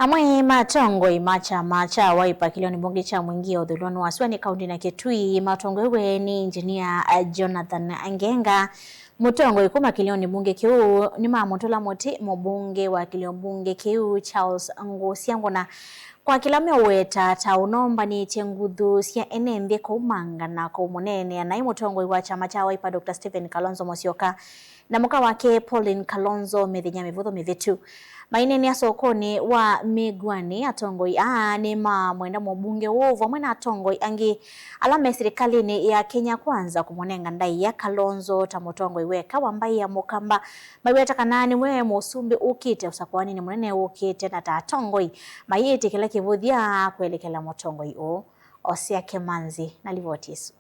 Amwe matongo macha waipa kilioni mbunge cha mwingio dhuloni wasiwani kaunti na Kitui matongo iwe ni engineer Jonathan Angenga mutongo ikuma kilioni mbunge kiu ni mamutola moti mbunge wa kilioni mbunge kiu Charles Ngusiangona kwa kilame weta taunomba ni chengudhu sia enembe kwa umanga na kwa umonene na mutongo iwa chama cha waipa Dr. Stephen Kalonzo Musyoka na muka wake Pauline Kalonzo medhinya mivutho mivitu maineni ya sokoni wa Migwani atongoi ni mwenda mbunge wovu mwena atongoi angi alame serikalini ya Kenya Kwanza kumonenga ndai ya Kalonzo tamutongoi weka wambai ya mukamba maiweta kanani mwe musumbi ukite usakwani ni mwenene ukite na tatongoi mayiti kila kivudhia kuelekela mutongoi Osia Kemanzi na Livotisu.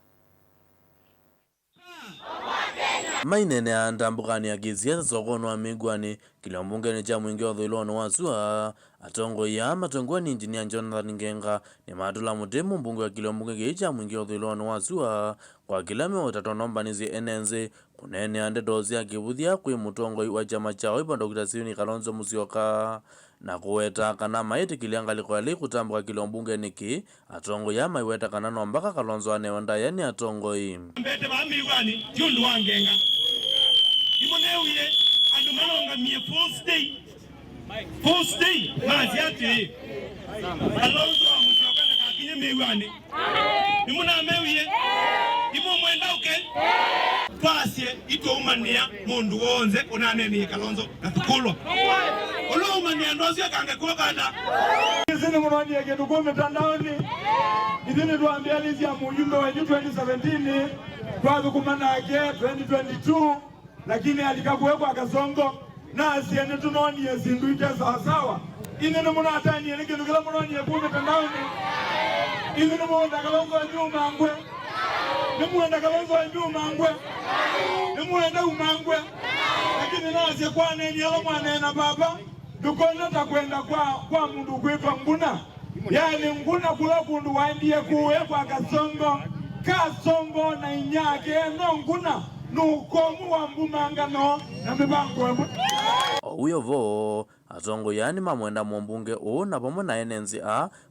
Mainene andambukani ya gizia sokoni wa Migwani kila mbunge ni cha mwingi wa dhuloni wazua atongo ya matongo ni engineer Jonathan Angenga ni madula mutemu mbunge wa kila mbunge gecha mwingi wa dhuloni wazua kwa kila utatonomba nizi enenze kunene ande dozi ya kibudhia kwe mutongo wa chama cha waipa Dr. Stephen Kalonzo Musyoka na kuweta kana maiti kilianga likwali kutambuka kila mbunge niki atongo ya maiweta kana nombaka Kalonzo anewanda yani atongo hii mbete ba Migwani jundu wangenga imoneuye andu malonga mie first day maziati Kalonzo Musyoka kakinye Migwani imuna meuye imo mwenda uke twasye ito umania mundu wonze unaneni Kalonzo natukulwa olo umania ndozi kange kuokanda sisi mwanani yake tuko mtandaoni idini tuambia lizi ya mjumbe wa 2017 twazukumana yake 2022 lakini alikakuwekwa akasongo na asiene tunoni yezinduite sawa sawa inene mwana atani yeleke nukila mwanani yake mtandaoni inene mwenda Kalonzo wa nyuma ngwe nimwenda Kalonzo wa nyuma ngwe nimwenda umangwe lakini nasi kwa neni ala mwanena baba dukona takwenda kwa mundu kuitwa Nguna yani Nguna kula kundu waendie kuwekwa kasongo na inyake no Nguna nukomu wa mbumanga no na mibango uyo vo atongo yani mamwenda mbunge na pomo na enenzi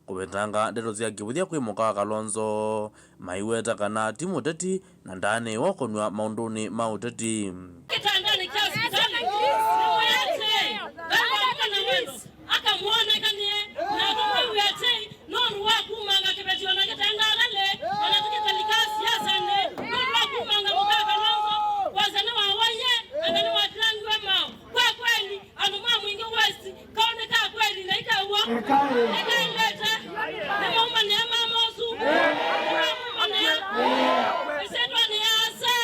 kubetanga ndeto zia kibudhia kwimuka Kalonzo maiweta kana timu teti na ndane wakonwa maunduni mauteti kitandani kiasi kitani mwete baba mwendo akamwona kanie na kwa mwete non wa kumanga kibetiwa na kitangala le anataka likasi siasa ne non wa kumanga muka Kalonzo wazana wawaye anani watlangwa mao kwa kweli anuma mwingi west kaoneka kweli na ikawa ikaileta na mama ni mama osu mama ni isedwa ni asa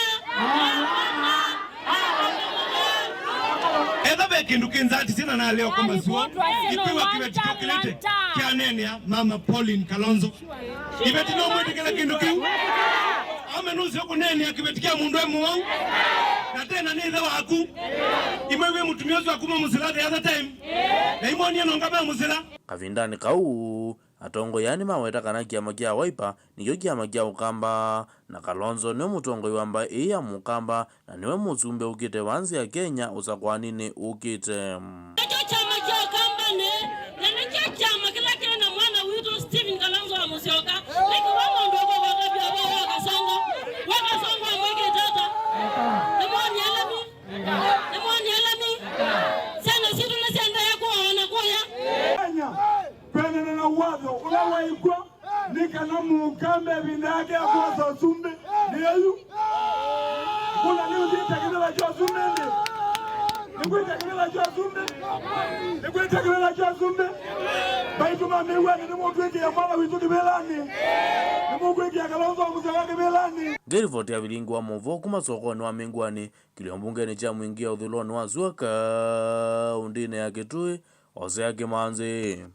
edabe kindu kinzati sina na leo kama zuo ikiwa kimetiko kilete kianenia mama Pauline Kalonzo ibetino mwete kila kindu kiu amenuzi huko neni akibetikia mundu emu wangu na tena nile waku imewe mutumiozi wa kuma musila the other time na imoni ya nongaba musila kavindani kau atongo yani maweta kana kiama kia waipa niyo kiama kia ukamba na Kalonzo ni mutongo iwamba iya mukamba na niwe muzumbe ukite wanzi ya Kenya usakwanini ukite chama kia ukamba na nkia chama kila kile na mwana wito Stephen Kalonzo wa Musyoka like wamo ndogo wakasongo mweke tata nemoni alami sana situ nasianda yako wanakuya kwenye na uwazo unawaikwa nikana mukambe bindake ya kwa sumbe ni yayu kuna leo zitakidela jua sumbe nikuitakidela jua sumbe baitu mamewa ni mwukweki ya mwana witu kibelani ni mwukweki ya Kalonzo wa Musyoka kibelani Gerivoti ya vilingu wa movo kuma sokoni wa Migwani kilio mbunge ni cha mwingi ya udhuloni wa zuaka undine ya Kitui Osia Kemanzi.